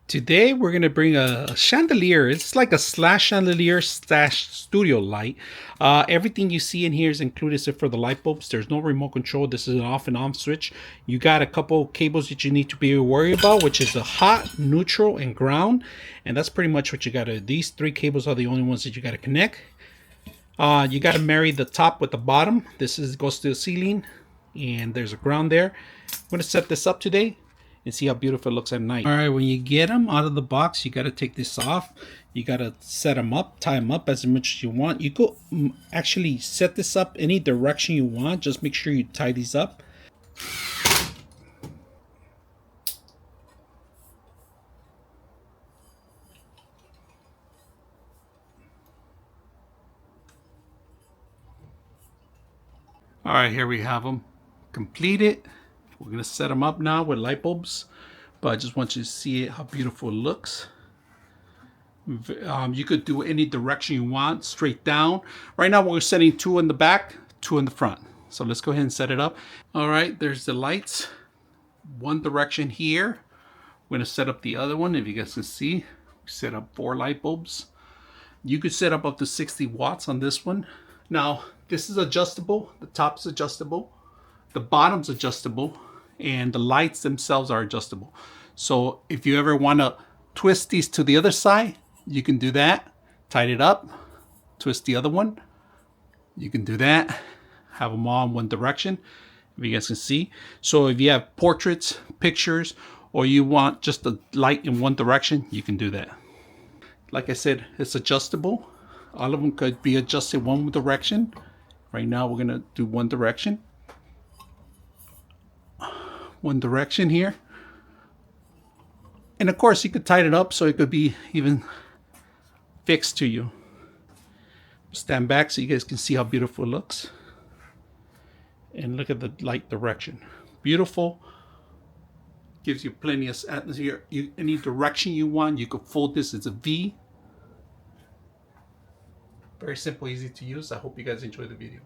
Today we're going to bring a chandelier. It's like a slash chandelier slash studio light. Everything you see in here is included except for the light bulbs. There's no remote control. This is an off and on switch. You got a couple cables that you need to be worried about, which is the hot, neutral, and ground. And that's pretty much what you got to. These three cables are the only ones that you got to connect. You got to marry the top with the bottom. This goes to the ceiling, and there's a ground there. I'm going to set this up today and see how beautiful it looks at night. All right, when you get them out of the box, you got to take this off. You got to set them up, tie them up as much as you want. You could actually set this up any direction you want. Just make sure you tie these up. All right, here we have them completed. We're gonna set them up now with light bulbs, but I just want you to see how beautiful it looks. You could do any direction you want, straight down. Right now we're setting two in the back, two in the front. So let's go ahead and set it up. All right, there's the lights. One direction here. We're gonna set up the other one. If you guys can see, we set up 4 light bulbs. You could set up to 60 watts on this one. Now, this is adjustable. The top's adjustable. The bottom's adjustable. And the lights themselves are adjustable. So if you ever want to twist these to the other side, you can do that. Tighten it up. Twist the other one. You can do that. Have them all in one direction. If you guys can see. So if you have portraits, pictures, or you want just the light in one direction, you can do that. Like I said, it's adjustable. All of them could be adjusted one direction. Right now we're gonna do one direction. One direction here. And of course you could tighten it up so it could be even fixed to you. Stand back so you guys can see how beautiful it looks. And look at the light direction. Beautiful. Gives you plenty of atmosphere. Any direction you want, you could fold this as a V. Very simple, easy to use. I hope you guys enjoyed the video.